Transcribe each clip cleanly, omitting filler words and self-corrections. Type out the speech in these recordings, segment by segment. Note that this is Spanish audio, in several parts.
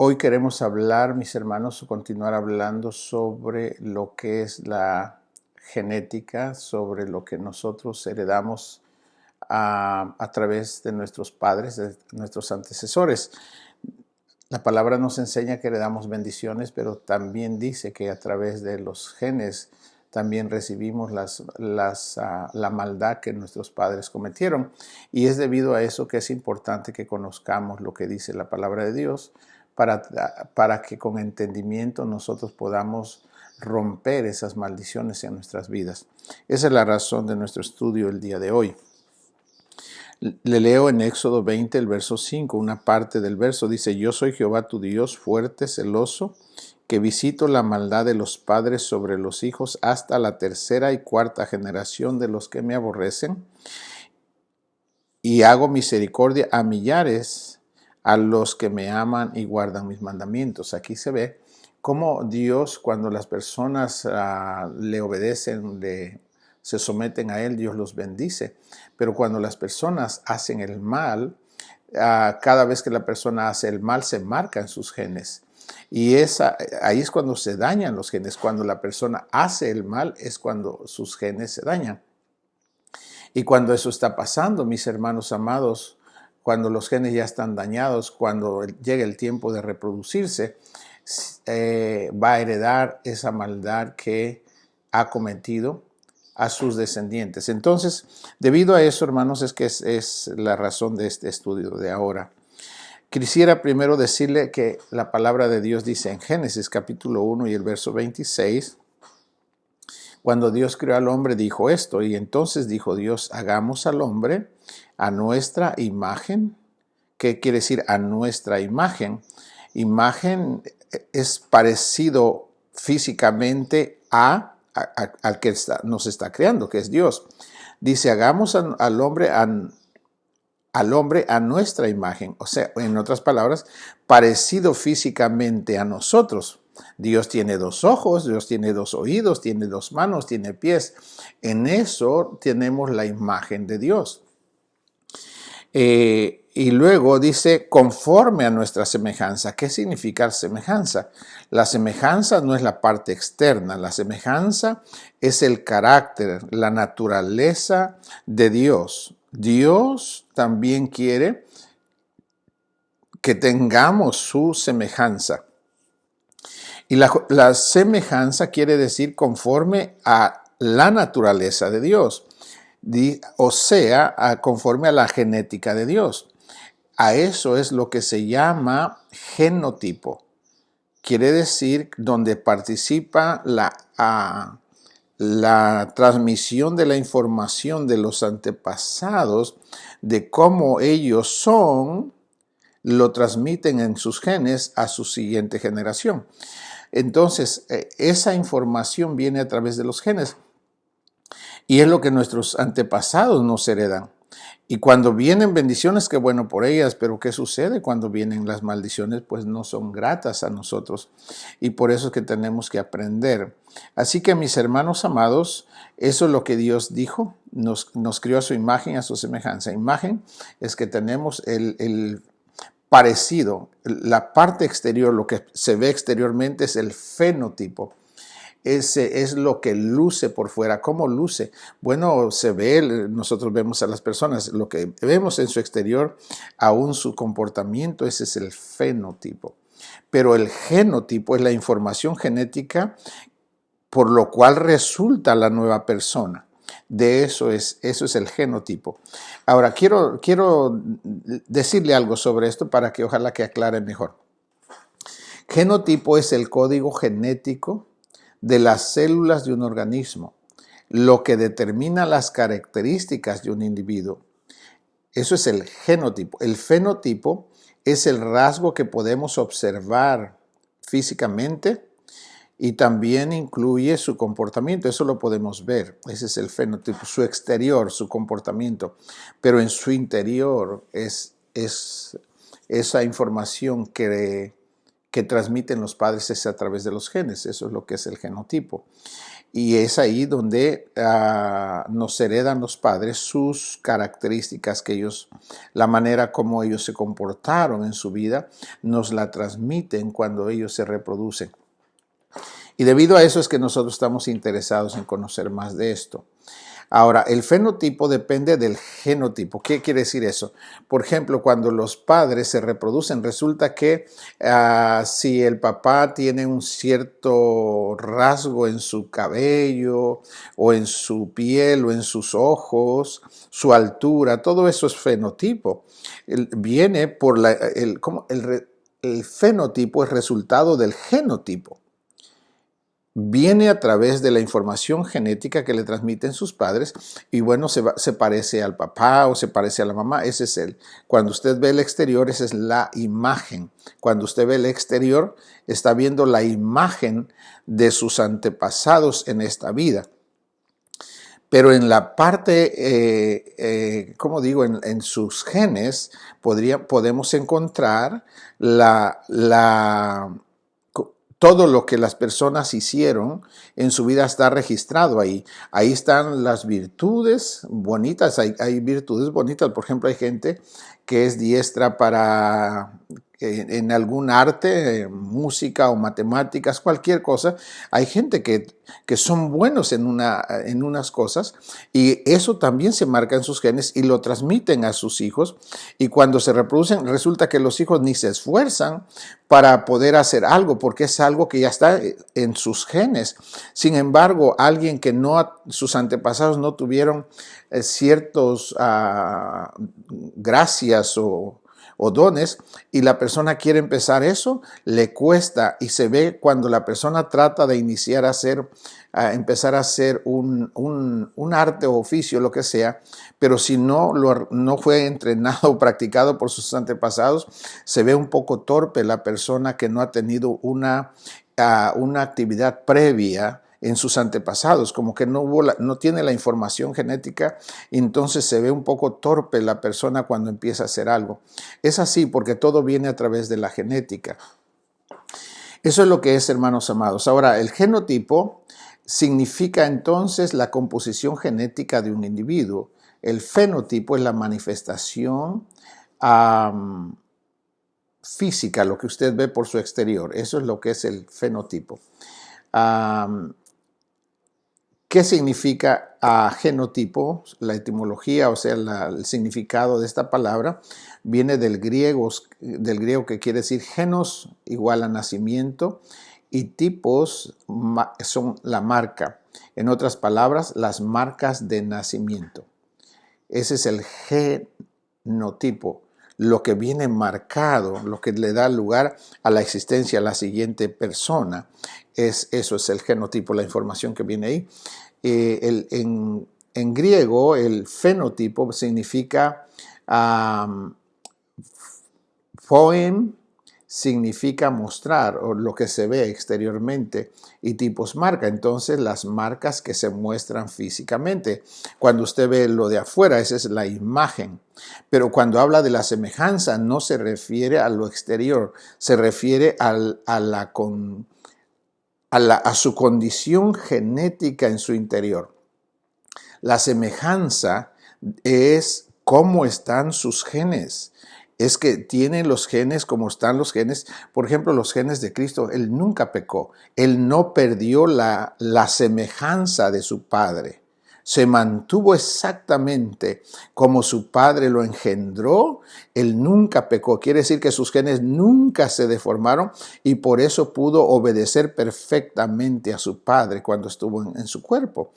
Hoy queremos hablar, mis hermanos, o continuar hablando sobre lo que es la genética, sobre lo que nosotros heredamos a través de nuestros padres, de nuestros antecesores. La palabra nos enseña que heredamos bendiciones, pero también dice que a través de los genes también recibimos la maldad que nuestros padres cometieron. Y es debido a eso que es importante que conozcamos lo que dice la palabra de Dios para que con entendimiento nosotros podamos romper esas maldiciones en nuestras vidas. Esa es la razón de nuestro estudio el día de hoy. Le leo en Éxodo 20, el verso 5, una parte del verso dice: Yo soy Jehová tu Dios, fuerte, celoso, que visito la maldad de los padres sobre los hijos hasta la tercera y cuarta generación de los que me aborrecen, y hago misericordia a millares a los que me aman y guardan mis mandamientos. Aquí se ve cómo Dios, cuando las personas le obedecen, se someten a Él, Dios los bendice. Pero cuando las personas hacen el mal, cada vez que la persona hace el mal se marca en sus genes. Y ahí es cuando se dañan los genes. Cuando la persona hace el mal es cuando sus genes se dañan. Y cuando eso está pasando, mis hermanos amados, cuando los genes ya están dañados, cuando llega el tiempo de reproducirse, va a heredar esa maldad que ha cometido a sus descendientes. Entonces, debido a eso, hermanos, es que es la razón de este estudio de ahora. Quisiera primero decirle que la palabra de Dios dice en Génesis capítulo 1 y el verso 26, cuando Dios creó al hombre dijo esto: y entonces dijo Dios, hagamos al hombre a nuestra imagen. ¿Qué quiere decir a nuestra imagen? Imagen es parecido físicamente al que nos está creando, que es Dios. Dice, hagamos al hombre a nuestra imagen. O sea, en otras palabras, parecido físicamente a nosotros. Dios tiene dos ojos, Dios tiene dos oídos, tiene dos manos, tiene pies. En eso tenemos la imagen de Dios. Y luego dice, conforme a nuestra semejanza. ¿Qué significa semejanza? La semejanza no es la parte externa, la semejanza es el carácter, la naturaleza de Dios. Dios también quiere que tengamos su semejanza. Y la semejanza quiere decir conforme a la naturaleza de Dios. O sea, conforme a la genética de Dios. A eso es lo que se llama genotipo. Quiere decir donde participa la transmisión de la información de los antepasados, de cómo ellos son, lo transmiten en sus genes a su siguiente generación. Entonces, esa información viene a través de los genes. Y es lo que nuestros antepasados nos heredan. Y cuando vienen bendiciones, qué bueno por ellas, pero ¿qué sucede cuando vienen las maldiciones? Pues no son gratas a nosotros. Y por eso es que tenemos que aprender. Así que, mis hermanos amados, eso es lo que Dios dijo. Nos crió a su imagen, a su semejanza. Imagen es que tenemos el parecido. La parte exterior, lo que se ve exteriormente es el fenotipo. Ese es lo que luce por fuera. ¿Cómo luce? Bueno, se ve, nosotros vemos a las personas, lo que vemos en su exterior, aún su comportamiento, ese es el fenotipo. Pero el genotipo es la información genética por lo cual resulta la nueva persona. De eso es el genotipo. Ahora, quiero decirle algo sobre esto para que ojalá que aclare mejor. Genotipo es el código genético de las células de un organismo, lo que determina las características de un individuo. Eso es el genotipo. El fenotipo es el rasgo que podemos observar físicamente y también incluye su comportamiento. Eso lo podemos ver. Ese es el fenotipo, su exterior, su comportamiento. Pero en su interior es esa información que que transmiten los padres es a través de los genes. Eso es lo que es el genotipo. Y es ahí donde nos heredan los padres sus características que ellos, la manera como ellos se comportaron en su vida, nos la transmiten cuando ellos se reproducen. Y debido a eso es que nosotros estamos interesados en conocer más de esto. Ahora, el fenotipo depende del genotipo. ¿Qué quiere decir eso? Por ejemplo, cuando los padres se reproducen, resulta que si el papá tiene un cierto rasgo en su cabello, o en su piel, o en sus ojos, su altura, todo eso es fenotipo. Viene por el fenotipo es resultado del genotipo. Viene a través de la información genética que le transmiten sus padres y bueno, se parece al papá o se parece a la mamá. Ese es él. Cuando usted ve el exterior, esa es la imagen. Cuando usted ve el exterior, está viendo la imagen de sus antepasados en esta vida. Pero en la parte, como digo, en sus genes podemos encontrar todo lo que las personas hicieron en su vida está registrado ahí. Ahí están las virtudes bonitas, hay virtudes bonitas. Por ejemplo, hay gente que es diestra en algún arte, música o matemáticas, cualquier cosa. Hay gente que son buenos en unas cosas y eso también se marca en sus genes y lo transmiten a sus hijos. Y cuando se reproducen, resulta que los hijos ni se esfuerzan para poder hacer algo porque es algo que ya está en sus genes. Sin embargo, alguien que sus antepasados no tuvieron ciertos gracias o dones y la persona quiere empezar eso, le cuesta y se ve cuando la persona trata de iniciar empezar a hacer un arte o oficio, lo que sea, pero si no fue entrenado o practicado por sus antepasados, se ve un poco torpe la persona que no ha tenido una actividad previa en sus antepasados, como que no tiene la información genética, y entonces se ve un poco torpe la persona cuando empieza a hacer algo. Es así porque todo viene a través de la genética. Eso es lo que es, hermanos amados. Ahora, el genotipo significa entonces la composición genética de un individuo. El fenotipo es la manifestación física, lo que usted ve por su exterior. Eso es lo que es el fenotipo. ¿Qué significa genotipo? La etimología, o sea, el significado de esta palabra, viene del griego que quiere decir genos igual a nacimiento y tipos son la marca. En otras palabras, las marcas de nacimiento. Ese es el genotipo, lo que viene marcado, lo que le da lugar a la existencia de la siguiente persona. Eso es el genotipo, la información que viene ahí. En griego, el fenotipo significa phoen, significa mostrar o lo que se ve exteriormente, y tipos marca, entonces las marcas que se muestran físicamente. Cuando usted ve lo de afuera, esa es la imagen. Pero cuando habla de la semejanza, no se refiere a lo exterior, se refiere a su condición genética en su interior. La semejanza es cómo están sus genes. Es que tienen los genes como están los genes. Por ejemplo, los genes de Cristo. Él nunca pecó. Él no perdió la semejanza de su Padre. Se mantuvo exactamente como su padre lo engendró. Él nunca pecó. Quiere decir que sus genes nunca se deformaron y por eso pudo obedecer perfectamente a su padre cuando estuvo en su cuerpo.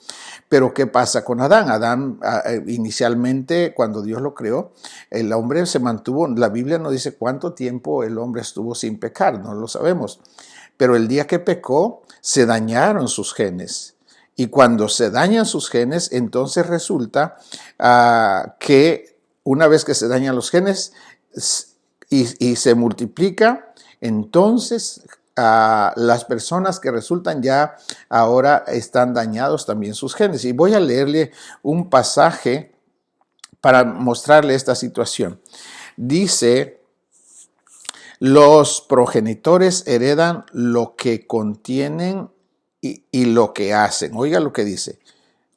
Pero ¿qué pasa con Adán? Adán inicialmente, cuando Dios lo creó, el hombre se mantuvo. La Biblia no dice cuánto tiempo el hombre estuvo sin pecar, no lo sabemos. Pero el día que pecó, se dañaron sus genes. Y cuando se dañan sus genes, entonces resulta que una vez que se dañan los genes y se multiplica, entonces las personas que resultan ya ahora están dañados también sus genes. Y voy a leerle un pasaje para mostrarle esta situación. Dice Los progenitores heredan lo que contienen y lo que hacen. Oiga lo que dice.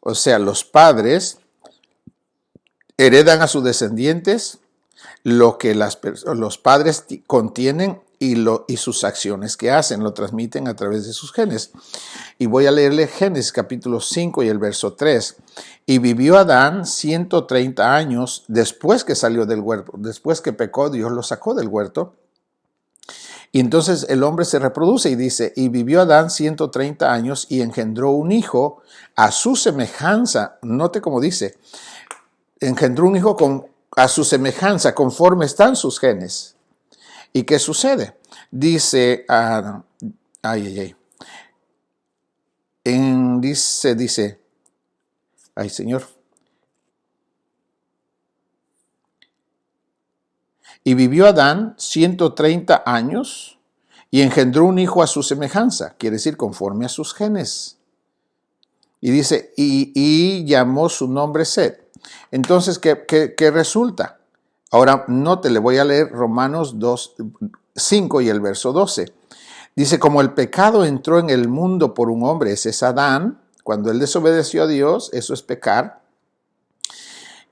O sea, los padres heredan a sus descendientes lo que los padres contienen y sus acciones que hacen, lo transmiten a través de sus genes. Y voy a leerle Génesis capítulo 5 y el verso 3. Y vivió Adán 130 años después que salió del huerto, después que pecó, Dios lo sacó del huerto. Y entonces el hombre se reproduce y dice, y vivió Adán 130 años y engendró un hijo a su semejanza. Note cómo dice, engendró un hijo a su semejanza, conforme están sus genes. ¿Y qué sucede? Dice, dice, ay Señor. Y vivió Adán 130 años y engendró un hijo a su semejanza, quiere decir conforme a sus genes. Y dice, y llamó su nombre Set. Entonces, ¿qué resulta? Ahora, note, le voy a leer Romanos 5 y el verso 12. Dice, como el pecado entró en el mundo por un hombre, ese es Adán, cuando él desobedeció a Dios, eso es pecar.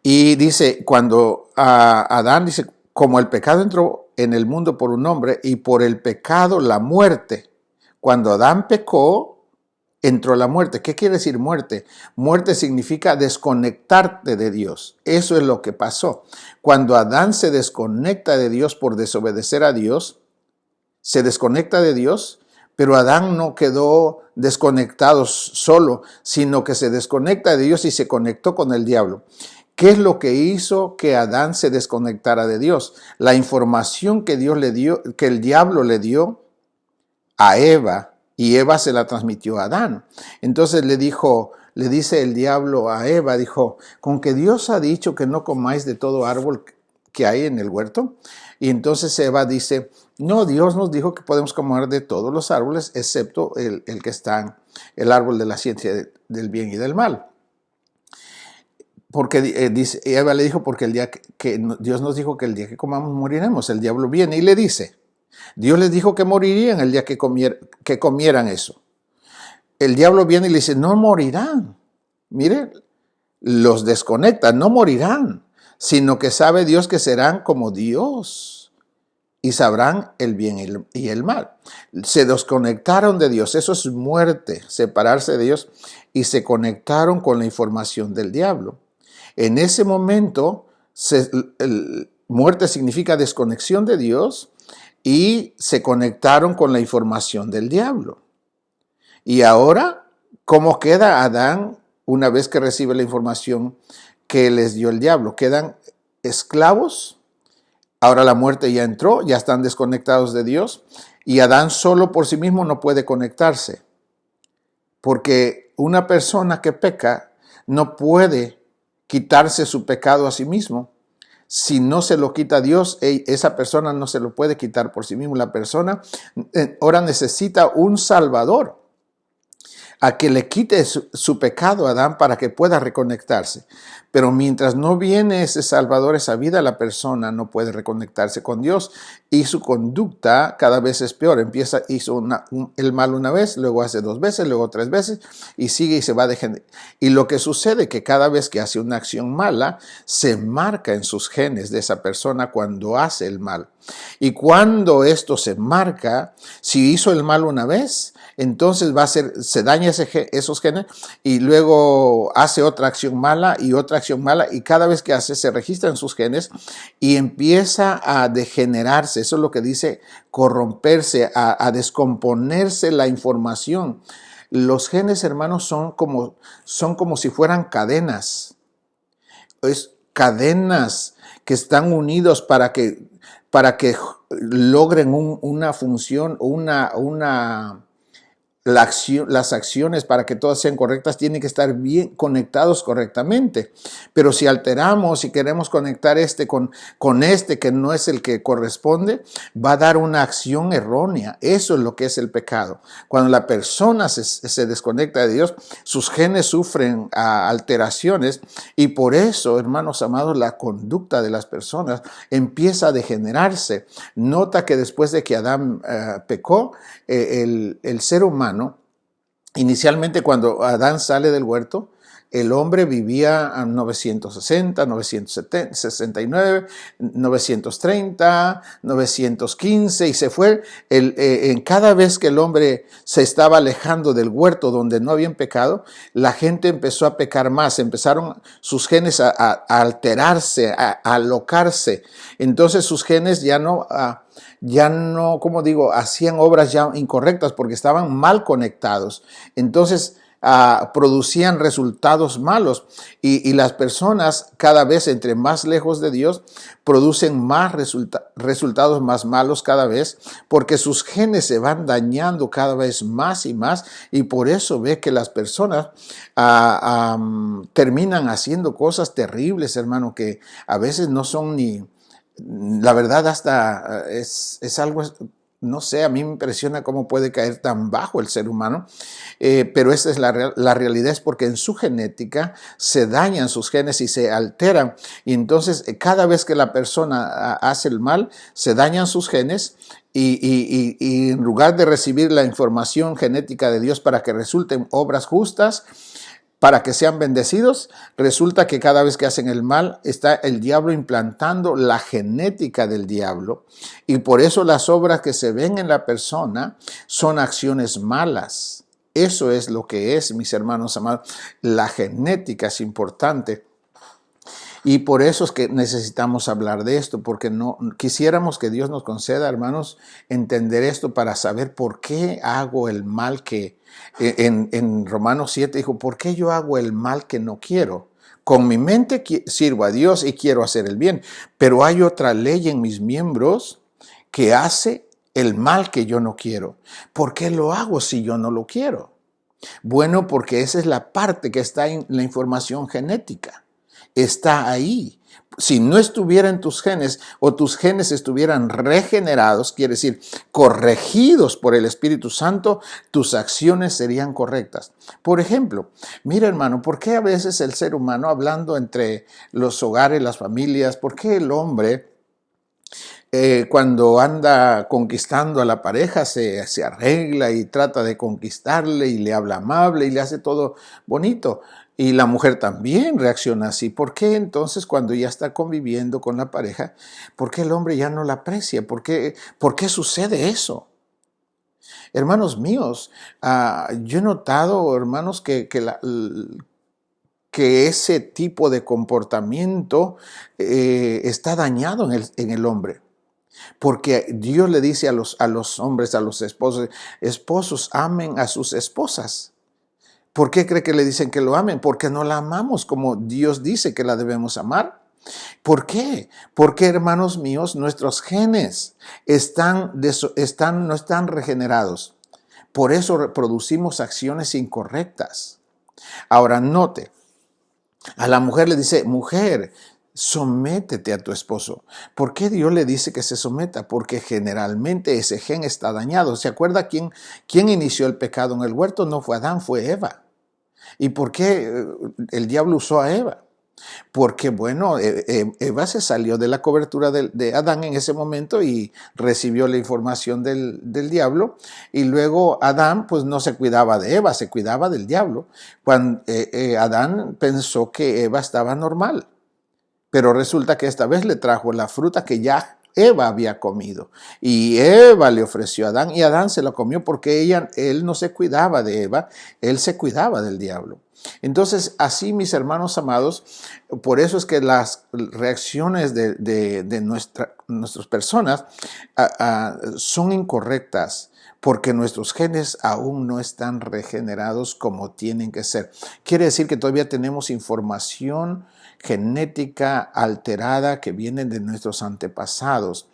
Y dice, cuando Adán dice, como el pecado entró en el mundo por un hombre y por el pecado la muerte. Cuando Adán pecó, entró la muerte. ¿Qué quiere decir muerte? Muerte significa desconectarte de Dios. Eso es lo que pasó. Cuando Adán se desconecta de Dios por desobedecer a Dios, se desconecta de Dios, pero Adán no quedó desconectado solo, sino que se desconecta de Dios y se conectó con el diablo. ¿Qué es lo que hizo que Adán se desconectara de Dios? La información que Dios le dio, que el diablo le dio a Eva, y Eva se la transmitió a Adán. Entonces le dice el diablo a Eva, dijo, con que Dios ha dicho que no comáis de todo árbol que hay en el huerto. Y entonces Eva dice, no, Dios nos dijo que podemos comer de todos los árboles, excepto el que está, el árbol de la ciencia del bien y del mal. Porque dice, Eva le dijo, porque el día que Dios nos dijo que el día que comamos moriremos. El diablo viene y le dice, Dios les dijo que morirían el día que comieran eso. El diablo viene y le dice, no morirán. Mire, los desconecta, no morirán, sino que sabe Dios que serán como Dios y sabrán el bien y el mal. Se desconectaron de Dios, eso es muerte, separarse de Dios, y se conectaron con la información del diablo. En ese momento, muerte significa desconexión de Dios y se conectaron con la información del diablo. Y ahora, ¿cómo queda Adán una vez que recibe la información que les dio el diablo? Quedan esclavos. Ahora la muerte ya entró, ya están desconectados de Dios y Adán solo por sí mismo no puede conectarse. Porque una persona que peca no puede quitarse su pecado a sí mismo. Si no se lo quita Dios, esa persona no se lo puede quitar por sí mismo. La persona ahora necesita un Salvador a que le quite su pecado a Adán para que pueda reconectarse. Pero mientras no viene ese Salvador, esa vida, la persona no puede reconectarse con Dios y su conducta cada vez es peor. Hizo el mal una vez, luego hace 2 veces, luego 3 veces y sigue y se va dejando. Y lo que sucede es que cada vez que hace una acción mala, se marca en sus genes de esa persona cuando hace el mal. Y cuando esto se marca, si hizo el mal una vez, entonces se daña esos genes y luego hace otra acción mala y cada vez que hace se registra en sus genes y empieza a degenerarse. Eso es lo que dice corromperse, a descomponerse la información. Los genes, hermanos, son como si fueran cadenas. Es cadenas que están unidos para que logren una función, las acciones para que todas sean correctas tienen que estar bien conectados correctamente. Pero si alteramos y queremos conectar con este que no es el que corresponde, va a dar una acción errónea. Eso es lo que es el pecado. Cuando la persona se desconecta de Dios, sus genes sufren alteraciones y por eso, hermanos amados, la conducta de las personas empieza a degenerarse. Nota que después de que Adán pecó, el ser humano, inicialmente cuando Adán sale del huerto, el hombre vivía a 960, 969, 930, 915 y se fue. En cada vez que el hombre se estaba alejando del huerto donde no habían pecado, la gente empezó a pecar más, empezaron sus genes a alterarse, a alocarse. Entonces sus genes ya no, como digo, hacían obras ya incorrectas porque estaban mal conectados. Entonces, producían resultados malos y las personas cada vez entre más lejos de Dios producen más resultados más malos cada vez porque sus genes se van dañando cada vez más y más y por eso ve que las personas terminan haciendo cosas terribles, hermano, que a veces no son ni, la verdad hasta es algo. No sé, a mí me impresiona cómo puede caer tan bajo el ser humano, pero esa es la realidad, es porque en su genética se dañan sus genes y se alteran. Y entonces cada vez que la persona hace el mal, se dañan sus genes y en lugar de recibir la información genética de Dios para que resulten obras justas, para que sean bendecidos, resulta que cada vez que hacen el mal está el diablo implantando la genética del diablo y por eso las obras que se ven en la persona son acciones malas. Eso es lo que es, mis hermanos amados. La genética es importante. Y por eso es que necesitamos hablar de esto, porque no quisiéramos que Dios nos conceda, hermanos, entender esto para saber por qué hago el mal que en Romanos 7 dijo, ¿por qué yo hago el mal que no quiero? Con mi mente sirvo a Dios y quiero hacer el bien, pero hay otra ley en mis miembros que hace el mal que yo no quiero. ¿Por qué lo hago si yo no lo quiero? Bueno, porque esa es la parte que está en la información genética. Está ahí. Si no estuviera en tus genes o tus genes estuvieran regenerados, quiere decir corregidos por el Espíritu Santo, tus acciones serían correctas. Por ejemplo, mira hermano, ¿por qué a veces el ser humano, hablando entre los hogares, las familias, por qué el hombre cuando anda conquistando a la pareja se arregla y trata de conquistarle y le habla amable y le hace todo bonito? Y la mujer también reacciona así. ¿Por qué entonces cuando ya está conviviendo con la pareja, por qué el hombre ya no la aprecia? ¿Por qué sucede eso? Hermanos míos, yo he notado, hermanos, que ese tipo de comportamiento está dañado en el hombre. Porque Dios le dice a los hombres, a los esposos, amen a sus esposas. ¿Por qué cree que le dicen que lo amen? Porque no la amamos como Dios dice que la debemos amar. ¿Por qué? Porque, hermanos míos, nuestros genes no están regenerados. Por eso reproducimos acciones incorrectas. Ahora, note, a la mujer le dice, mujer, sométete a tu esposo. ¿Por qué Dios le dice que se someta? Porque generalmente ese gen está dañado. ¿Se acuerda quién inició el pecado en el huerto? No fue Adán, fue Eva. ¿Y por qué el diablo usó a Eva? Porque, bueno, Eva se salió de la cobertura de Adán en ese momento y recibió la información del diablo. Y luego Adán, pues no se cuidaba de Eva, se cuidaba del diablo. Cuando Adán pensó que Eva estaba normal. Pero resulta que esta vez le trajo la fruta que ya Eva había comido. Y Eva le ofreció a Adán y Adán se la comió porque él no se cuidaba de Eva, él se cuidaba del diablo. Entonces, así mis hermanos amados, por eso es que las reacciones de nuestras personas son incorrectas, porque nuestros genes aún no están regenerados como tienen que ser. Quiere decir que todavía tenemos información genética alterada que viene de nuestros antepasados.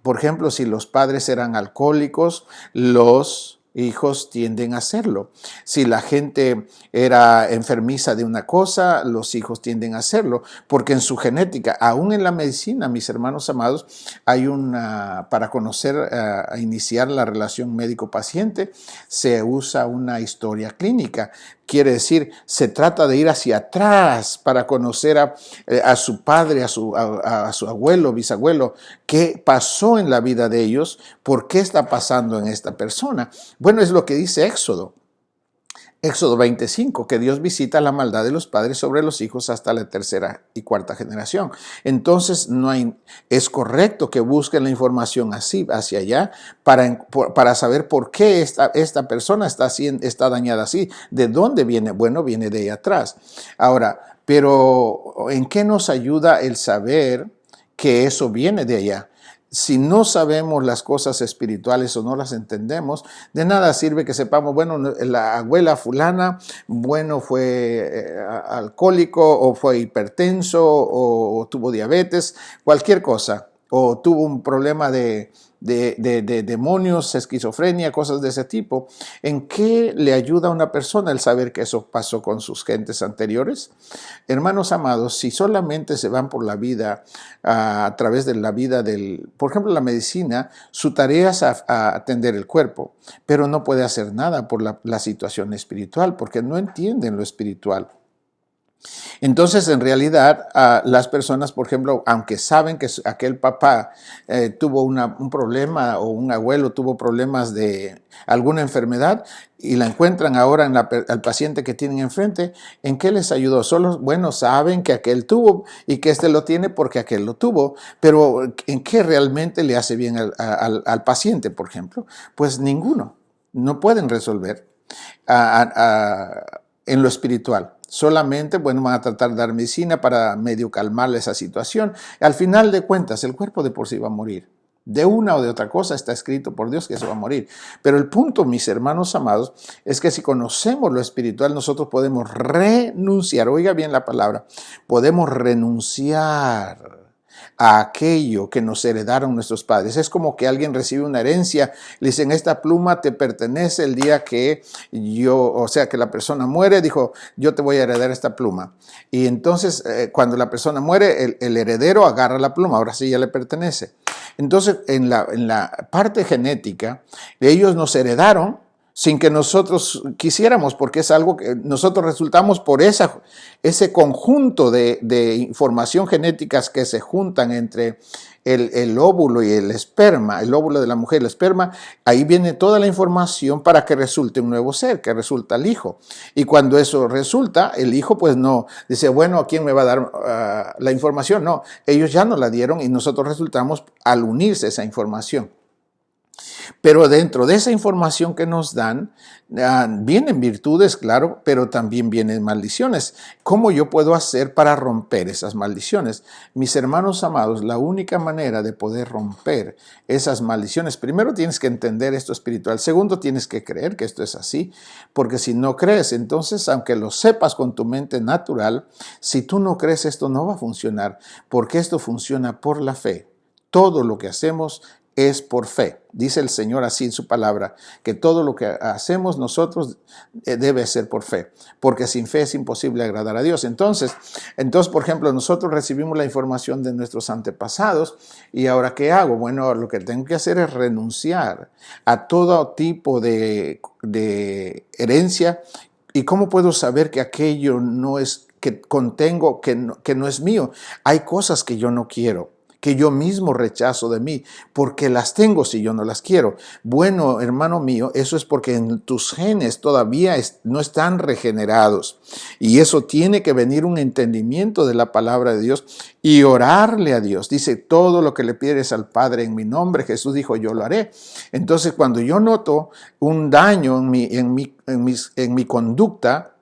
Por ejemplo, si los padres eran alcohólicos, los hijos tienden a hacerlo. Si la gente era enfermiza de una cosa, los hijos tienden a hacerlo, porque en su genética, aún en la medicina, mis hermanos amados, hay para conocer, iniciar la relación médico-paciente, se usa una historia clínica. Quiere decir, se trata de ir hacia atrás para conocer a su padre, a su abuelo, bisabuelo, qué pasó en la vida de ellos, por qué está pasando en esta persona. Bueno, es lo que dice Éxodo. Éxodo 25, que Dios visita la maldad de los padres sobre los hijos hasta la tercera y cuarta generación. Entonces, es correcto que busquen la información así, hacia allá, para saber por qué esta persona está dañada así. ¿De dónde viene? Bueno, viene de ahí atrás. Ahora, pero ¿en qué nos ayuda el saber que eso viene de allá? Si no sabemos las cosas espirituales o no las entendemos, de nada sirve que sepamos, bueno, la abuela fulana, bueno, fue alcohólico o fue hipertenso o tuvo diabetes, cualquier cosa, o tuvo un problema de demonios, esquizofrenia, cosas de ese tipo. ¿En qué le ayuda a una persona el saber que eso pasó con sus gentes anteriores? Hermanos amados, si solamente se van por la vida, a través de la vida por ejemplo, la medicina, su tarea es a atender el cuerpo, pero no puede hacer nada por la situación espiritual, porque no entienden lo espiritual. Entonces, en realidad, las personas, por ejemplo, aunque saben que aquel papá tuvo un problema o un abuelo tuvo problemas de alguna enfermedad y la encuentran ahora al paciente que tienen enfrente, ¿en qué les ayudó? Solo, bueno, saben que aquel tuvo y que este lo tiene porque aquel lo tuvo, pero ¿en qué realmente le hace bien al paciente, por ejemplo? Pues ninguno. No pueden resolver en lo espiritual. Solamente, bueno, van a tratar de dar medicina para medio calmarle esa situación. Al final de cuentas, el cuerpo de por sí va a morir. De una o de otra cosa está escrito por Dios que se va a morir. Pero el punto, mis hermanos amados, es que si conocemos lo espiritual, nosotros podemos renunciar. Oiga bien la palabra. Podemos renunciar a aquello que nos heredaron nuestros padres. Es como que alguien recibe una herencia, le dicen, esta pluma te pertenece el día que que la persona muere, dijo, yo te voy a heredar esta pluma. Y entonces, cuando la persona muere, el heredero agarra la pluma, ahora sí ya le pertenece. Entonces, en la parte genética, ellos nos heredaron sin que nosotros quisiéramos, porque es algo que nosotros resultamos por ese conjunto de información genéticas que se juntan entre el óvulo y el esperma, el óvulo de la mujer, el esperma, ahí viene toda la información para que resulte un nuevo ser, que resulta el hijo. Y cuando eso resulta, el hijo pues no dice, bueno, ¿quién me va a dar la información? No, ellos ya nos la dieron y nosotros resultamos al unirse esa información. Pero dentro de esa información que nos dan, vienen virtudes, claro, pero también vienen maldiciones. ¿Cómo yo puedo hacer para romper esas maldiciones? Mis hermanos amados, la única manera de poder romper esas maldiciones, primero tienes que entender esto espiritual, segundo tienes que creer que esto es así, porque si no crees, entonces aunque lo sepas con tu mente natural, si tú no crees esto no va a funcionar, porque esto funciona por la fe. Todo lo que hacemos es por fe. Dice el Señor así en su palabra, que todo lo que hacemos nosotros debe ser por fe, porque sin fe es imposible agradar a Dios. Entonces, por ejemplo, nosotros recibimos la información de nuestros antepasados y ahora ¿qué hago? Bueno, lo que tengo que hacer es renunciar a todo tipo de herencia. ¿Y cómo puedo saber que aquello no es, que contengo, que no es mío? Hay cosas que yo no quiero, que yo mismo rechazo de mí, porque las tengo si yo no las quiero. Bueno, hermano mío, eso es porque en tus genes todavía no están regenerados. Y eso tiene que venir un entendimiento de la palabra de Dios y orarle a Dios. Dice, todo lo que le pides al Padre en mi nombre, Jesús dijo, yo lo haré. Entonces, cuando yo noto un daño en mi conducta,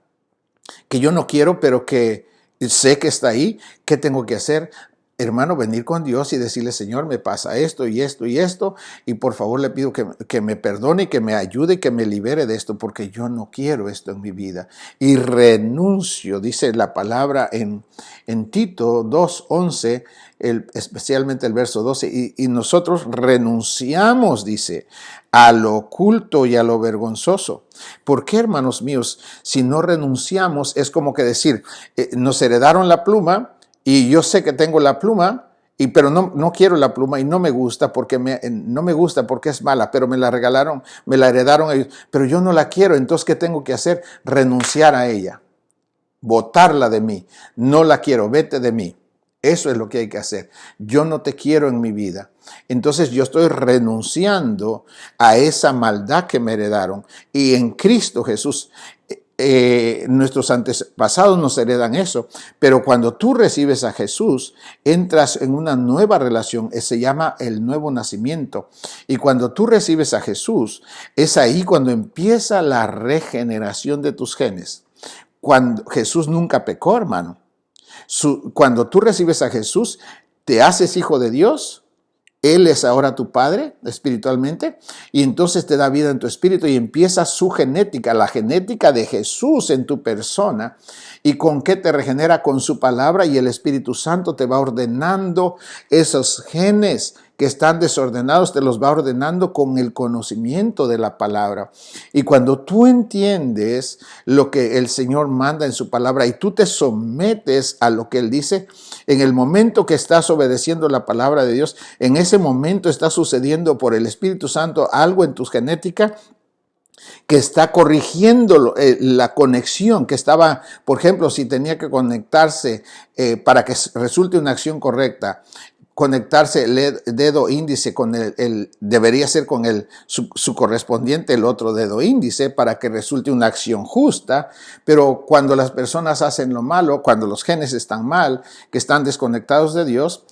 que yo no quiero, pero que sé que está ahí, ¿qué tengo que hacer? Hermano, venir con Dios y decirle, Señor, me pasa esto y esto y esto, y por favor le pido que me perdone y que me ayude y que me libere de esto, porque yo no quiero esto en mi vida. Y renuncio, dice la palabra en Tito 2:11, especialmente el verso 12, y nosotros renunciamos, dice, a lo oculto y a lo vergonzoso. ¿Por qué, hermanos míos? Si no renunciamos, es como que decir, nos heredaron la pluma y yo sé que tengo la pluma, pero no quiero la pluma y no me gusta porque no me gusta porque es mala, pero me la regalaron, me la heredaron ellos, pero yo no la quiero. Entonces, ¿qué tengo que hacer? Renunciar a ella, botarla de mí. No la quiero, vete de mí. Eso es lo que hay que hacer. Yo no te quiero en mi vida. Entonces yo estoy renunciando a esa maldad que me heredaron. Y en Cristo Jesús, nuestros antepasados nos heredan eso. Pero cuando tú recibes a Jesús, entras en una nueva relación. Se llama el nuevo nacimiento. Y cuando tú recibes a Jesús, es ahí cuando empieza la regeneración de tus genes. Cuando Jesús nunca pecó, hermano. Cuando tú recibes a Jesús, te haces hijo de Dios. Él es ahora tu padre espiritualmente y entonces te da vida en tu espíritu y empieza su genética, la genética de Jesús en tu persona. ¿Y con qué te regenera? Con su palabra, y el Espíritu Santo te va ordenando esos genes que están desordenados, te los va ordenando con el conocimiento de la palabra. Y cuando tú entiendes lo que el Señor manda en su palabra y tú te sometes a lo que Él dice, en el momento que estás obedeciendo la palabra de Dios, en ese momento está sucediendo por el Espíritu Santo algo en tu genética que está corrigiendo la conexión que estaba, por ejemplo, si tenía que conectarse para que resulte una acción correcta, conectarse el dedo índice con debería ser con su correspondiente el otro dedo índice para que resulte una acción justa, pero cuando las personas hacen lo malo, cuando los genes están mal, que están desconectados de Dios,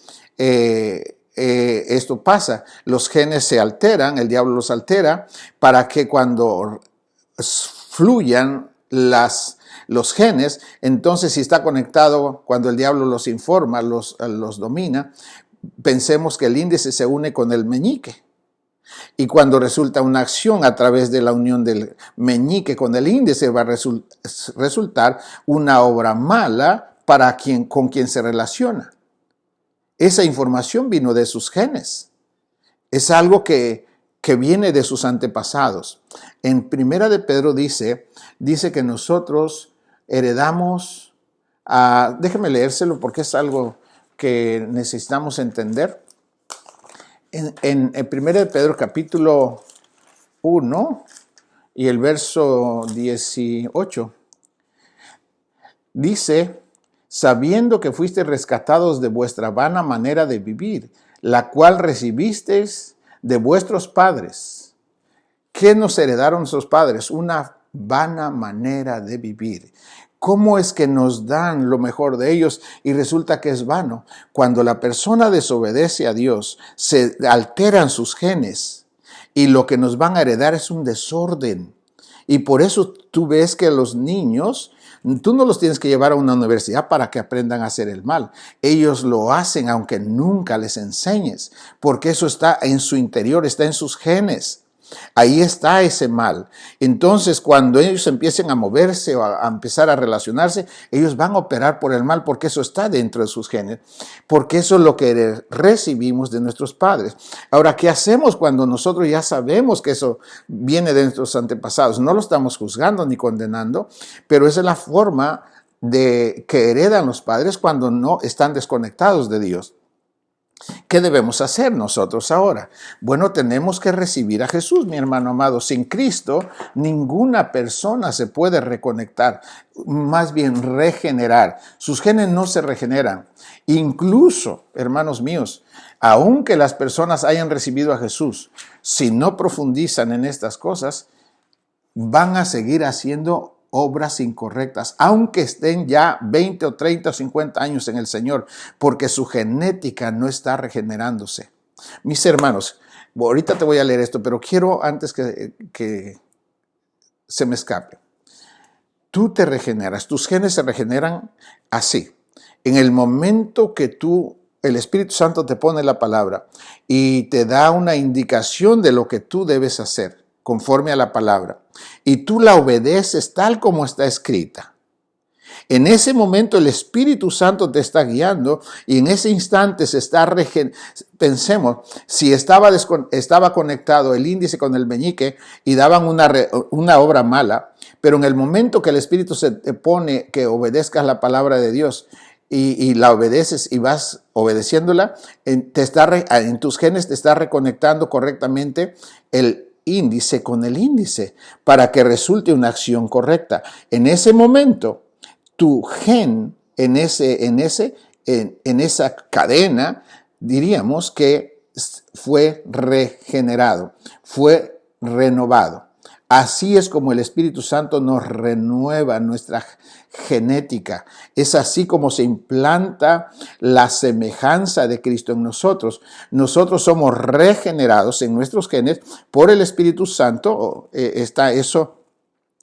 esto pasa, los genes se alteran, el diablo los altera para que cuando fluyan los genes, entonces si está conectado, cuando el diablo los informa, los domina, pensemos que el índice se une con el meñique. Y cuando resulta una acción a través de la unión del meñique con el índice, va a resultar una obra mala con quien se relaciona. Esa información vino de sus genes. Es algo que viene de sus antepasados. En Primera de Pedro dice que nosotros heredamos, déjeme leérselo porque es algo que necesitamos entender. En Primera de Pedro capítulo 1 y el verso 18, dice, sabiendo que fuisteis rescatados de vuestra vana manera de vivir, la cual recibisteis de vuestros padres. ¿Qué nos heredaron nuestros padres? Una vana manera de vivir. ¿Cómo es que nos dan lo mejor de ellos y resulta que es vano? Cuando la persona desobedece a Dios, se alteran sus genes y lo que nos van a heredar es un desorden. Y por eso tú ves que los niños, tú no los tienes que llevar a una universidad para que aprendan a hacer el mal. Ellos lo hacen aunque nunca les enseñes, porque eso está en su interior, está en sus genes. Ahí está ese mal. Entonces, cuando ellos empiecen a moverse o a empezar a relacionarse, ellos van a operar por el mal porque eso está dentro de sus genes, porque eso es lo que recibimos de nuestros padres. Ahora, ¿qué hacemos cuando nosotros ya sabemos que eso viene de nuestros antepasados? No lo estamos juzgando ni condenando, pero esa es la forma que heredan los padres cuando no están desconectados de Dios. ¿Qué debemos hacer nosotros ahora? Bueno, tenemos que recibir a Jesús, mi hermano amado. Sin Cristo, ninguna persona se puede reconectar, más bien regenerar. Sus genes no se regeneran. Incluso, hermanos míos, aunque las personas hayan recibido a Jesús, si no profundizan en estas cosas, van a seguir haciendo obras incorrectas, aunque estén ya 20 o 30 o 50 años en el Señor, porque su genética no está regenerándose. Mis hermanos, ahorita te voy a leer esto, pero quiero antes que se me escape. Tú te regeneras, tus genes se regeneran así. En el momento que el Espíritu Santo te pone la palabra y te da una indicación de lo que tú debes hacer conforme a la palabra, y tú la obedeces tal como está escrita, En ese momento el Espíritu Santo te está guiando y en ese instante se está pensemos, si estaba conectado el índice con el meñique y daban una obra mala, pero en el momento que el Espíritu se te pone que obedezcas la palabra de Dios y la obedeces y vas obedeciéndola, en tus genes te está reconectando correctamente el índice con el índice para que resulte una acción correcta. En ese momento, tu gen en esa cadena, diríamos que fue regenerado, fue renovado. Así es como el Espíritu Santo nos renueva nuestra genética. Es así como se implanta la semejanza de Cristo en nosotros. Nosotros somos regenerados en nuestros genes por el Espíritu Santo. Está eso,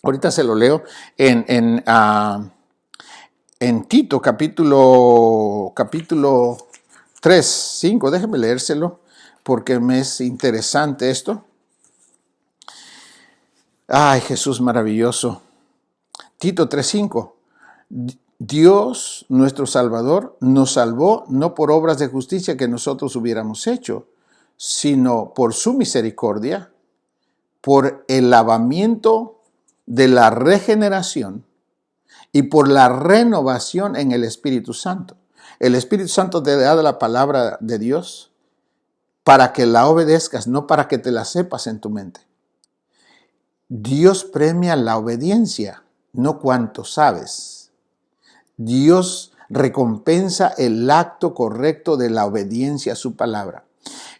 ahorita se lo leo en Tito, capítulo 3, 5, déjeme leérselo porque me es interesante esto. Ay, Jesús maravilloso. Tito 3, 5. Dios, nuestro Salvador, nos salvó no por obras de justicia que nosotros hubiéramos hecho, sino por su misericordia, por el lavamiento de la regeneración y por la renovación en el Espíritu Santo. El Espíritu Santo te da la palabra de Dios para que la obedezcas, no para que te la sepas en tu mente. Dios premia la obediencia, no cuánto sabes. Dios recompensa el acto correcto de la obediencia a su palabra.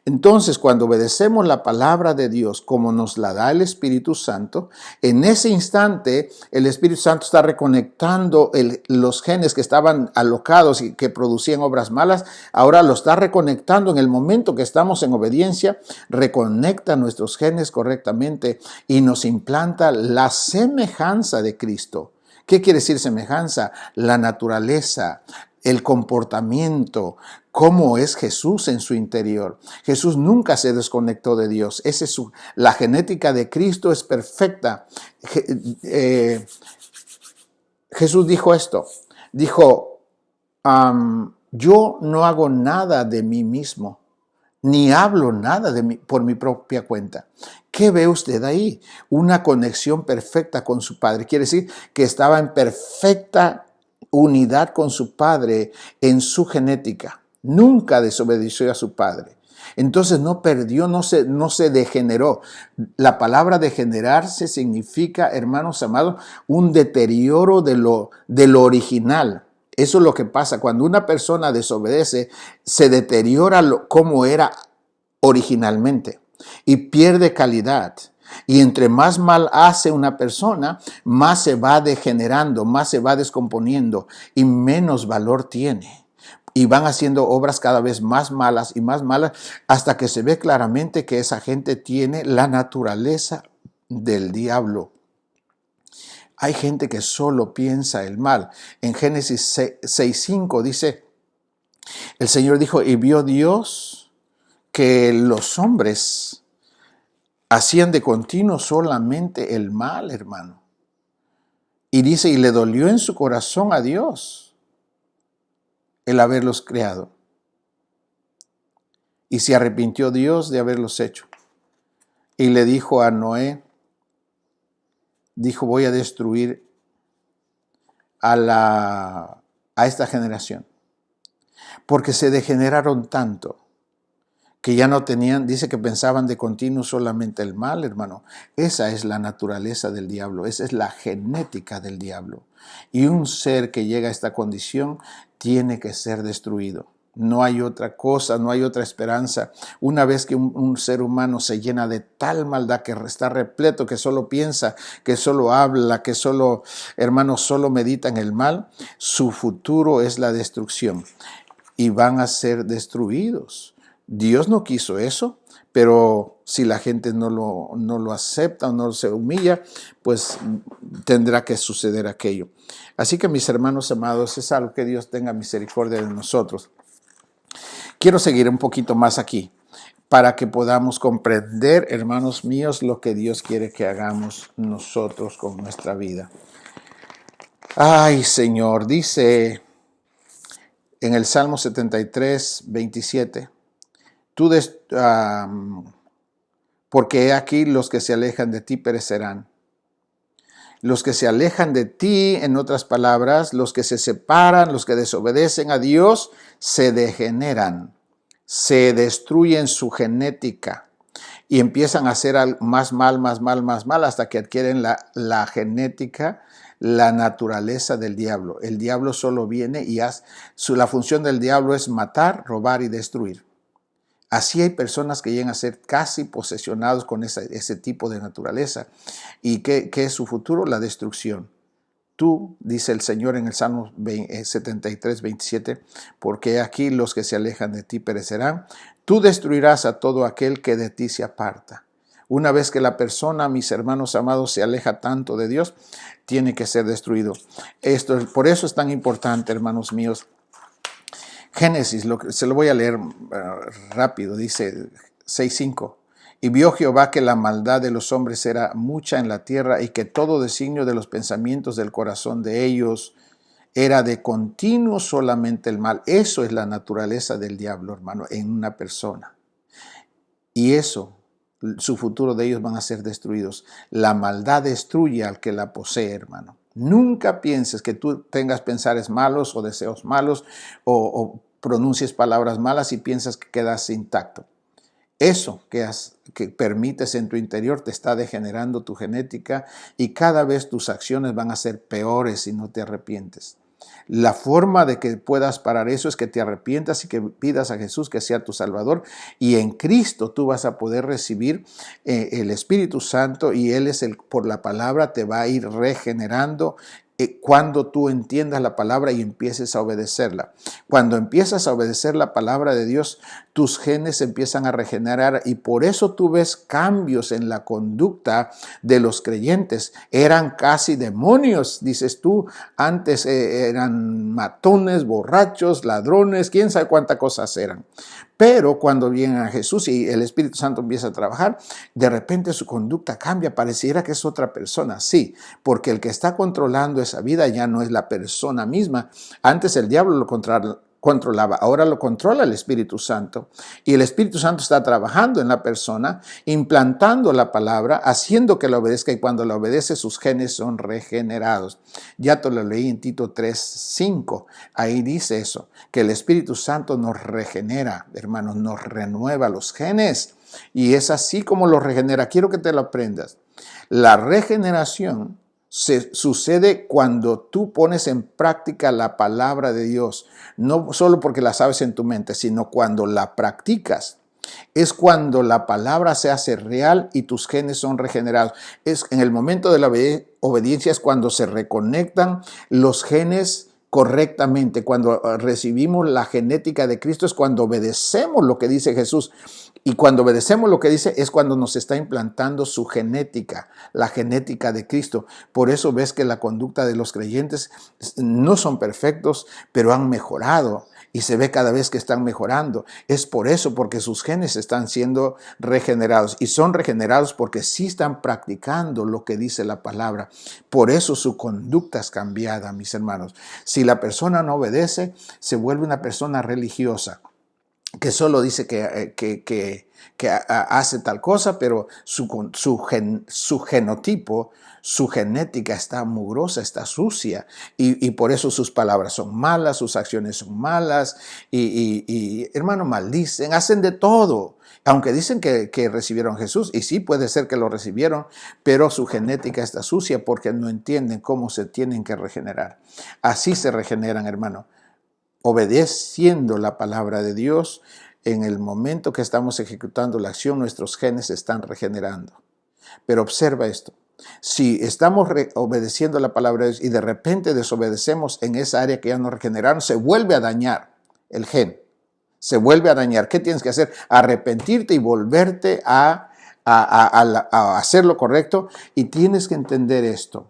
Entonces, cuando obedecemos la palabra de Dios como nos la da el Espíritu Santo, en ese instante el Espíritu Santo está reconectando los genes que estaban alocados y que producían obras malas, ahora lo está reconectando en el momento que estamos en obediencia, reconecta nuestros genes correctamente y nos implanta la semejanza de Cristo. ¿Qué quiere decir semejanza? La naturaleza, el comportamiento, cómo es Jesús en su interior. Jesús nunca se desconectó de Dios. La genética de Cristo es perfecta. Jesús dijo esto, dijo, yo no hago nada de mí mismo, ni hablo nada de mí por mi propia cuenta. ¿Qué ve usted ahí? Una conexión perfecta con su Padre. Quiere decir que estaba en perfecta unidad con su Padre en su genética. Nunca desobedeció a su Padre. Entonces no perdió, no se degeneró. La palabra degenerarse significa, hermanos amados, un deterioro de lo original. Eso es lo que pasa. Cuando una persona desobedece, se deteriora como era originalmente y pierde calidad. Y entre más mal hace una persona, más se va degenerando, más se va descomponiendo y menos valor tiene. Y van haciendo obras cada vez más malas y más malas hasta que se ve claramente que esa gente tiene la naturaleza del diablo. Hay gente que solo piensa el mal. En Génesis 6:5 dice, el Señor dijo, y vio Dios que los hombres hacían de continuo solamente el mal, hermano. Y dice, y le dolió en su corazón a Dios el haberlos creado. Y se arrepintió Dios de haberlos hecho. Y le dijo a Noé, dijo, voy a destruir a esta generación. Porque se degeneraron tanto que ya no tenían, dice que pensaban de continuo solamente el mal, hermano. Esa es la naturaleza del diablo, esa es la genética del diablo. Y un ser que llega a esta condición tiene que ser destruido. No hay otra cosa, no hay otra esperanza. Una vez que un ser humano se llena de tal maldad que está repleto, que solo piensa, que solo habla, que solo, hermano, solo medita en el mal, su futuro es la destrucción y van a ser destruidos. Dios no quiso eso, pero si la gente no lo acepta o no se humilla, pues tendrá que suceder aquello. Así que, mis hermanos amados, es algo que Dios tenga misericordia de nosotros. Quiero seguir un poquito más aquí para que podamos comprender, hermanos míos, lo que Dios quiere que hagamos nosotros con nuestra vida. Ay, Señor, dice en el Salmo 73, 27, porque he aquí los que se alejan de ti perecerán. Los que se alejan de ti, en otras palabras, los que se separan, los que desobedecen a Dios, se degeneran, se destruyen su genética y empiezan a hacer más mal, hasta que adquieren la genética, la naturaleza del diablo. El diablo solo viene y la función del diablo es matar, robar y destruir. Así hay personas que llegan a ser casi posesionados con ese tipo de naturaleza. ¿Y qué es su futuro? La destrucción. Tú, dice el Señor en el Salmo 73, 27, porque aquí los que se alejan de ti perecerán. Tú destruirás a todo aquel que de ti se aparta. Una vez que la persona, mis hermanos amados, se aleja tanto de Dios, tiene que ser destruido. Por eso es tan importante, hermanos míos. Génesis, se lo voy a leer rápido, dice 6:5. Y vio Jehová que la maldad de los hombres era mucha en la tierra y que todo designio de los pensamientos del corazón de ellos era de continuo solamente el mal. Eso es la naturaleza del diablo, hermano, en una persona. Y eso, su futuro de ellos van a ser destruidos. La maldad destruye al que la posee, hermano. Nunca pienses que tú tengas pensares malos o deseos malos o pronuncies palabras malas y piensas que quedas intacto. Eso que permites en tu interior te está degenerando tu genética y cada vez tus acciones van a ser peores si no te arrepientes. La forma de que puedas parar eso es que te arrepientas y que pidas a Jesús que sea tu Salvador, y en Cristo tú vas a poder recibir el Espíritu Santo, y Él por la palabra te va a ir regenerando cuando tú entiendas la palabra y empieces a obedecerla. Cuando empiezas a obedecer la palabra de Dios, tus genes empiezan a regenerar, y por eso tú ves cambios en la conducta de los creyentes. Eran casi demonios, dices tú, antes eran matones, borrachos, ladrones, quién sabe cuántas cosas eran. Pero cuando vienen a Jesús y el Espíritu Santo empieza a trabajar, de repente su conducta cambia, pareciera que es otra persona. Sí, porque el que está controlando esa vida ya no es la persona misma. Antes el diablo lo controlaba, ahora lo controla el Espíritu Santo, y el Espíritu Santo está trabajando en la persona, implantando la palabra, haciendo que la obedezca, y cuando la obedece sus genes son regenerados. Ya te lo leí en Tito 3:5, ahí dice eso, que el Espíritu Santo nos regenera, hermanos, nos renueva los genes, y es así como los regenera. Quiero que te lo aprendas. La regeneración sucede cuando tú pones en práctica la palabra de Dios, no solo porque la sabes en tu mente, sino cuando la practicas. Es cuando la palabra se hace real y tus genes son regenerados. Es en el momento de la obediencia, es cuando se reconectan los genes correctamente. Cuando recibimos la genética de Cristo es cuando obedecemos lo que dice Jesús. Y cuando obedecemos lo que dice es cuando nos está implantando su genética, la genética de Cristo. Por eso ves que la conducta de los creyentes no son perfectos, pero han mejorado. Y se ve cada vez que están mejorando. Es por eso, porque sus genes están siendo regenerados. Y son regenerados porque sí están practicando lo que dice la palabra. Por eso su conducta es cambiada, mis hermanos. Si la persona no obedece, se vuelve una persona religiosa, que solo dice que hace tal cosa, pero su genotipo, su genética está mugrosa, está sucia, y por eso sus palabras son malas, sus acciones son malas, y hermano, maldicen, hacen de todo. Aunque dicen que recibieron a Jesús, y sí puede ser que lo recibieron, pero su genética está sucia porque no entienden cómo se tienen que regenerar. Así se regeneran, hermano, obedeciendo la palabra de Dios. En el momento que estamos ejecutando la acción, nuestros genes se están regenerando. Pero observa esto. Si estamos obedeciendo la palabra de Dios y de repente desobedecemos en esa área que ya nos regeneraron, se vuelve a dañar el gen. Se vuelve a dañar. ¿Qué tienes que hacer? Arrepentirte y volverte a hacer lo correcto. Y tienes que entender esto.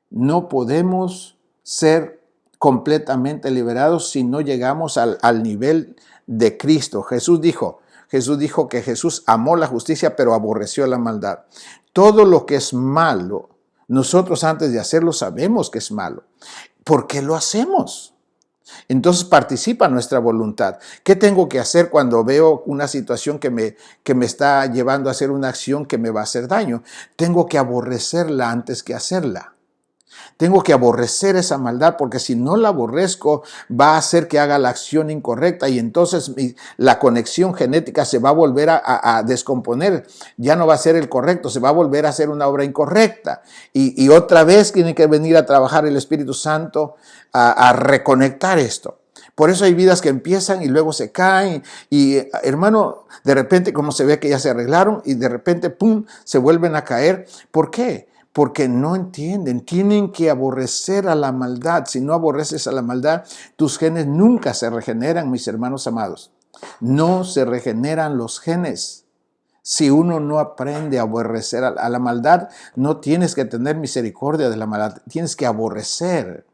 No podemos ser completamente liberados si no llegamos al nivel de Cristo. Jesús dijo que Jesús amó la justicia, pero aborreció la maldad. Todo lo que es malo Nosotros antes de hacerlo sabemos que es malo. ¿Por qué lo hacemos? Entonces participa nuestra voluntad. ¿Qué tengo que hacer cuando veo una situación que me está llevando a hacer una acción que me va a hacer daño? Tengo que aborrecerla antes que hacerla. Tengo que aborrecer esa maldad, porque si no la aborrezco va a hacer que haga la acción incorrecta y entonces la conexión genética se va a volver a descomponer. Ya no va a ser el correcto, se va a volver a hacer una obra incorrecta. Y otra vez tiene que venir a trabajar el Espíritu Santo a reconectar esto. Por eso hay vidas que empiezan y luego se caen y hermano, de repente como se ve que ya se arreglaron y de repente pum, se vuelven a caer. ¿Por qué? Porque no entienden, tienen que aborrecer a la maldad. Si no aborreces a la maldad, tus genes nunca se regeneran, mis hermanos amados. No se regeneran los genes. Si uno no aprende a aborrecer a la maldad, no tienes que tener misericordia de la maldad, tienes que aborrecer,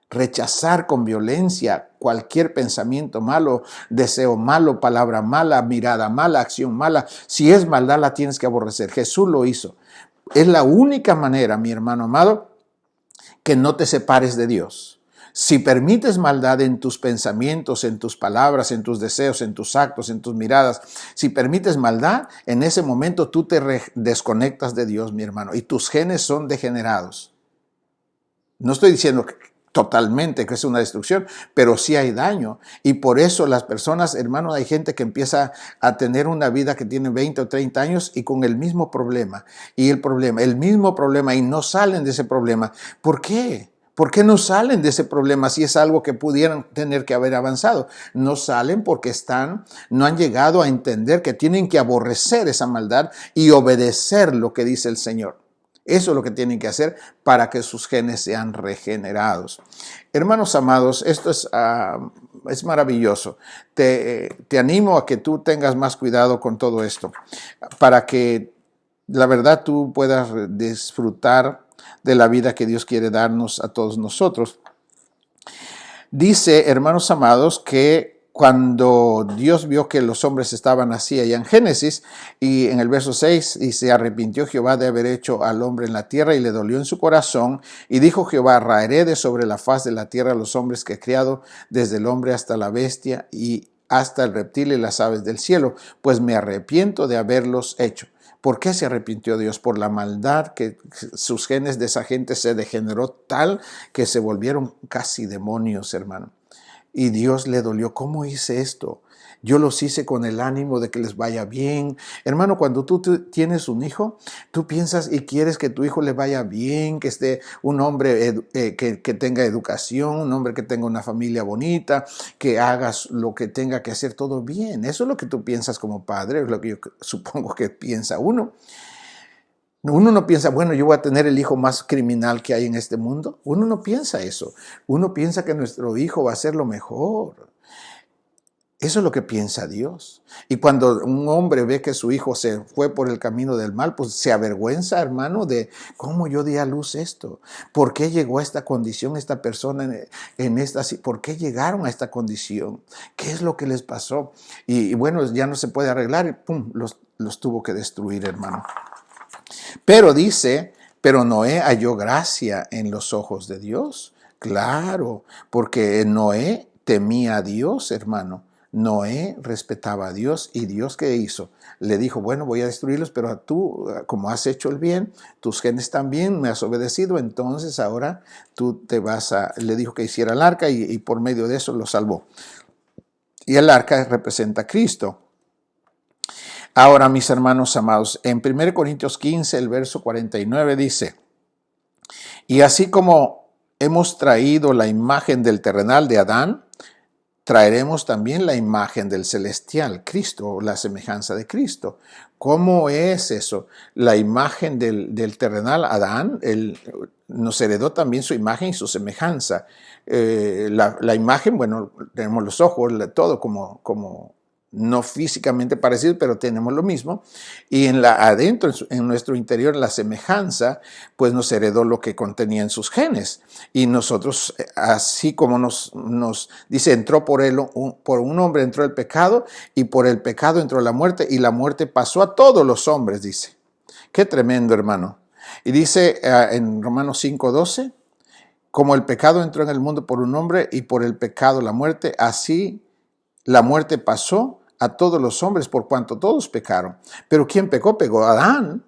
rechazar con violencia cualquier pensamiento malo, deseo malo, palabra mala, mirada mala, acción mala. Si es maldad, la tienes que aborrecer. Jesús lo hizo. Es la única manera, mi hermano amado, que no te separes de Dios. Si permites maldad en tus pensamientos, en tus palabras, en tus deseos, en tus actos, en tus miradas, si permites maldad, en ese momento tú te desconectas de Dios, mi hermano, y tus genes son degenerados. No estoy diciendo totalmente que es una destrucción, pero sí hay daño. Y por eso las personas, hermano, hay gente que empieza a tener una vida que tiene 20 o 30 años y con el mismo problema, el mismo problema y no salen de ese problema. ¿Por qué? ¿Por qué no salen de ese problema si es algo que pudieran tener que haber avanzado? No salen porque no han llegado a entender que tienen que aborrecer esa maldad y obedecer lo que dice el Señor. Eso es lo que tienen que hacer para que sus genes sean regenerados. Hermanos amados, esto es maravilloso. Te animo a que tú tengas más cuidado con todo esto, para que la verdad tú puedas disfrutar de la vida que Dios quiere darnos a todos nosotros. Dice, hermanos amados, que cuando Dios vio que los hombres estaban así allá en Génesis, y en el verso 6, y se arrepintió Jehová de haber hecho al hombre en la tierra y le dolió en su corazón, y dijo Jehová, raeré de sobre la faz de la tierra a los hombres que he criado, desde el hombre hasta la bestia y hasta el reptil y las aves del cielo, pues me arrepiento de haberlos hecho. ¿Por qué se arrepintió Dios? Por la maldad que sus genes de esa gente se degeneró tal que se volvieron casi demonios, hermano. Y Dios le dolió. ¿Cómo hice esto? Yo los hice con el ánimo de que les vaya bien. Hermano, cuando tú tienes un hijo, tú piensas y quieres que tu hijo le vaya bien, que esté un hombre que tenga educación, un hombre que tenga una familia bonita, que hagas lo que tenga que hacer todo bien. Eso es lo que tú piensas como padre, es lo que yo supongo que piensa uno. Uno no piensa, bueno, yo voy a tener el hijo más criminal que hay en este mundo. Uno no piensa eso. Uno piensa que nuestro hijo va a ser lo mejor. Eso es lo que piensa Dios. Y cuando un hombre ve que su hijo se fue por el camino del mal, pues se avergüenza, hermano, de cómo yo di a luz esto. ¿Por qué llegó a esta condición esta persona ¿Por qué llegaron a esta condición? ¿Qué es lo que les pasó? Y bueno, ya no se puede arreglar y pum, los tuvo que destruir, hermano. Pero dice, pero Noé halló gracia en los ojos de Dios. Claro, porque Noé temía a Dios, hermano. Noé respetaba a Dios y Dios, ¿qué hizo? Le dijo, bueno, voy a destruirlos, pero tú, como has hecho el bien, tus genes también, me has obedecido, entonces ahora tú te vas a... Le dijo que hiciera el arca y por medio de eso lo salvó. Y el arca representa a Cristo. Ahora, mis hermanos amados, en 1 Corintios 15, el verso 49 dice, y así como hemos traído la imagen del terrenal de Adán, traeremos también la imagen del celestial, Cristo, la semejanza de Cristo. ¿Cómo es eso? La imagen del terrenal Adán, él nos heredó también su imagen y su semejanza. La imagen, bueno, tenemos los ojos, todo como no físicamente parecido, pero tenemos lo mismo. Y adentro, en nuestro interior, la semejanza, pues nos heredó lo que contenía en sus genes. Y nosotros, así como nos dice, entró por un hombre entró el pecado, y por el pecado entró la muerte, y la muerte pasó a todos los hombres, dice. Qué tremendo, hermano. Y dice en Romanos 5:12, como el pecado entró en el mundo por un hombre y por el pecado la muerte, así la muerte pasó a todos los hombres por cuanto todos pecaron. Pero ¿quién pecó? Pecó Adán.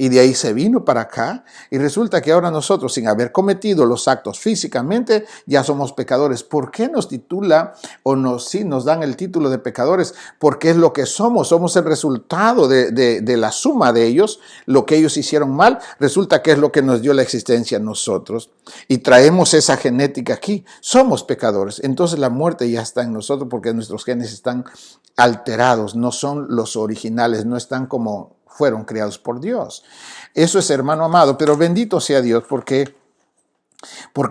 Y de ahí se vino para acá. Y resulta que ahora nosotros, sin haber cometido los actos físicamente, ya somos pecadores. ¿Por qué nos titula o nos dan el título de pecadores? Porque es lo que somos. Somos el resultado de la suma de ellos. Lo que ellos hicieron mal, resulta que es lo que nos dio la existencia a nosotros. Y traemos esa genética aquí. Somos pecadores. Entonces la muerte ya está en nosotros porque nuestros genes están alterados. No son los originales. No están como fueron creados por Dios. Eso es, hermano amado, pero bendito sea Dios porque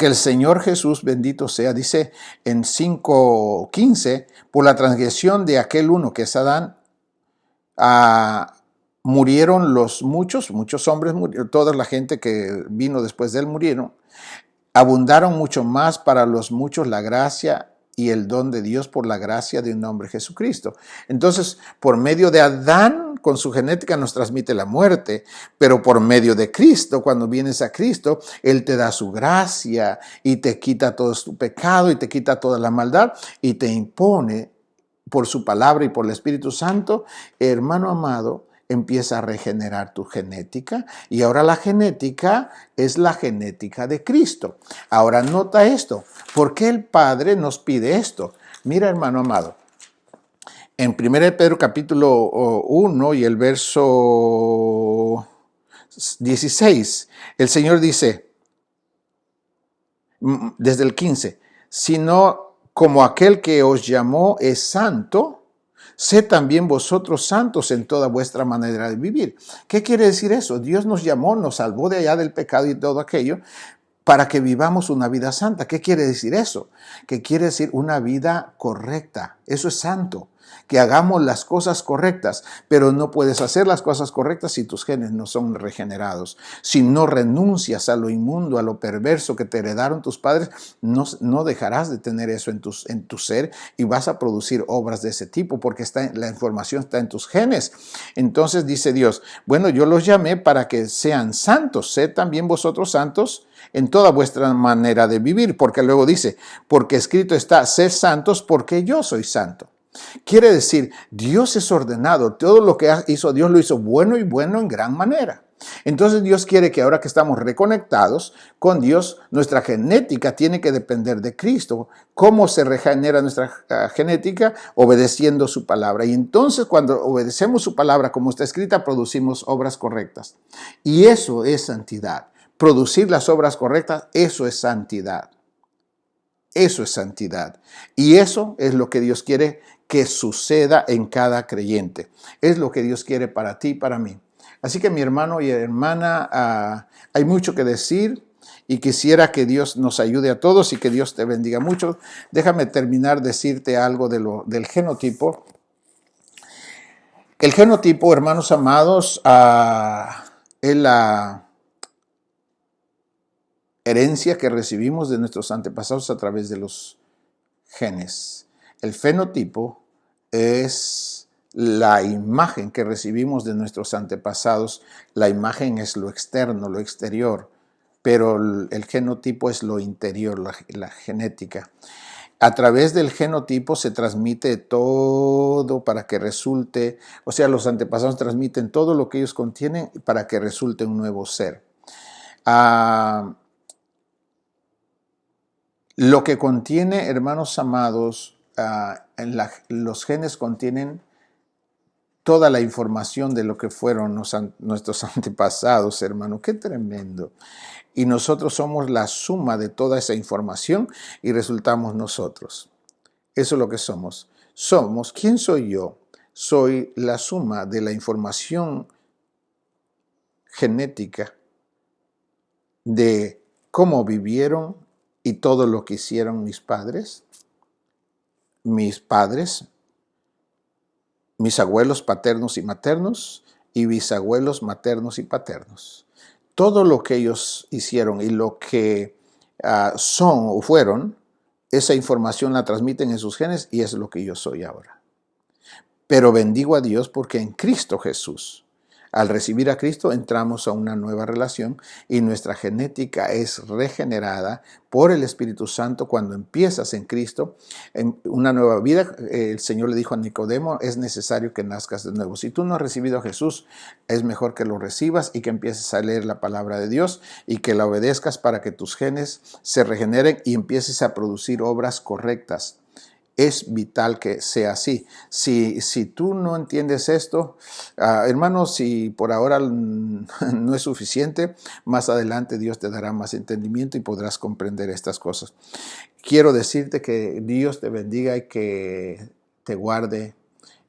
el Señor Jesús, bendito sea, dice en 5:15, por la transgresión de aquel uno que es Adán, murieron los muchos hombres, toda la gente que vino después de él murieron, abundaron mucho más para los muchos la gracia y el don de Dios por la gracia de un hombre Jesucristo. Entonces, por medio de Adán, con su genética nos transmite la muerte, pero por medio de Cristo, cuando vienes a Cristo, Él te da su gracia y te quita todo tu pecado y te quita toda la maldad y te impone por su palabra y por el Espíritu Santo, hermano amado, empieza a regenerar tu genética y ahora la genética es la genética de Cristo. Ahora nota esto, ¿por qué el Padre nos pide esto? Mira, hermano amado, en 1 Pedro capítulo 1 y el verso 16, el Señor dice, desde el 15, sino como aquel que os llamó es santo, sed también vosotros santos en toda vuestra manera de vivir. ¿Qué quiere decir eso? Dios nos llamó, nos salvó de allá del pecado y todo aquello para que vivamos una vida santa. ¿Qué quiere decir eso? Que quiere decir una vida correcta. Eso es santo. Que hagamos las cosas correctas, pero no puedes hacer las cosas correctas si tus genes no son regenerados. Si no renuncias a lo inmundo, a lo perverso que te heredaron tus padres, no dejarás de tener eso en tu ser y vas a producir obras de ese tipo porque la información está en tus genes. Entonces dice Dios, bueno, yo los llamé para que sean santos, sed también vosotros santos en toda vuestra manera de vivir, porque luego dice, porque escrito está, sed santos porque yo soy santo. Quiere decir, Dios es ordenado, todo lo que hizo Dios lo hizo bueno y bueno en gran manera. Entonces Dios quiere que ahora que estamos reconectados con Dios, nuestra genética tiene que depender de Cristo. ¿Cómo se regenera nuestra genética? Obedeciendo su palabra. Y entonces cuando obedecemos su palabra como está escrita, producimos obras correctas. Y eso es santidad. Producir las obras correctas, eso es santidad. Eso es santidad. Y eso es lo que Dios quiere que suceda en cada creyente. Es lo que Dios quiere para ti y para mí. Así que mi hermano y hermana, hay mucho que decir y quisiera que Dios nos ayude a todos y que Dios te bendiga mucho. Déjame terminar decirte algo del genotipo. El genotipo, hermanos amados, es la herencia que recibimos de nuestros antepasados a través de los genes. El fenotipo es la imagen que recibimos de nuestros antepasados. La imagen es lo externo, lo exterior, pero el genotipo es lo interior, la genética. A través del genotipo se transmite todo para que resulte, o sea, los antepasados transmiten todo lo que ellos contienen para que resulte un nuevo ser. Lo que contiene, hermanos amados, los genes contienen toda la información de lo que fueron nuestros antepasados, hermano. ¡Qué tremendo! Y nosotros somos la suma de toda esa información y resultamos nosotros. Eso es lo que somos. ¿Quién soy yo? Soy la suma de la información genética de cómo vivieron y todo lo que hicieron mis padres, mis abuelos paternos y maternos y bisabuelos maternos y paternos. Todo lo que ellos hicieron y lo que son o fueron, esa información la transmiten en sus genes y es lo que yo soy ahora. Pero bendigo a Dios porque en Cristo Jesús Al recibir a Cristo entramos a una nueva relación y nuestra genética es regenerada por el Espíritu Santo cuando empiezas en Cristo, en una nueva vida. El Señor le dijo a Nicodemo, es necesario que nazcas de nuevo. Si tú no has recibido a Jesús, es mejor que lo recibas y que empieces a leer la palabra de Dios y que la obedezcas para que tus genes se regeneren y empieces a producir obras correctas. Es vital que sea así. Si tú no entiendes esto, hermano, si por ahora no es suficiente, más adelante Dios te dará más entendimiento y podrás comprender estas cosas. Quiero decirte que Dios te bendiga y que te guarde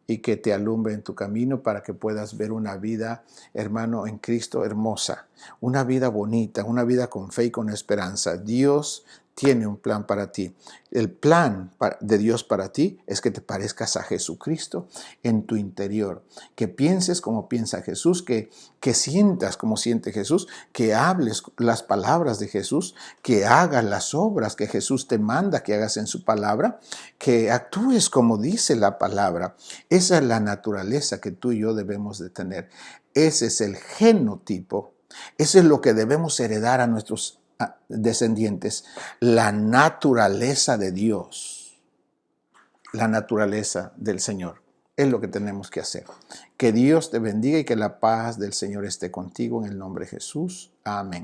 y que te alumbre en tu camino para que puedas ver una vida, hermano, en Cristo hermosa, una vida bonita, una vida con fe y con esperanza. Dios tiene un plan para ti. El plan de Dios para ti es que te parezcas a Jesucristo en tu interior, que pienses como piensa Jesús, que sientas como siente Jesús, que hables las palabras de Jesús, que hagas las obras que Jesús te manda que hagas en su palabra, que actúes como dice la palabra. Esa es la naturaleza que tú y yo debemos de tener. Ese es el genotipo. Eso es lo que debemos heredar a nuestros descendientes, la naturaleza de Dios, la naturaleza del Señor. Es lo que tenemos que hacer. Que Dios te bendiga y que la paz del Señor esté contigo en el nombre de Jesús. Amén.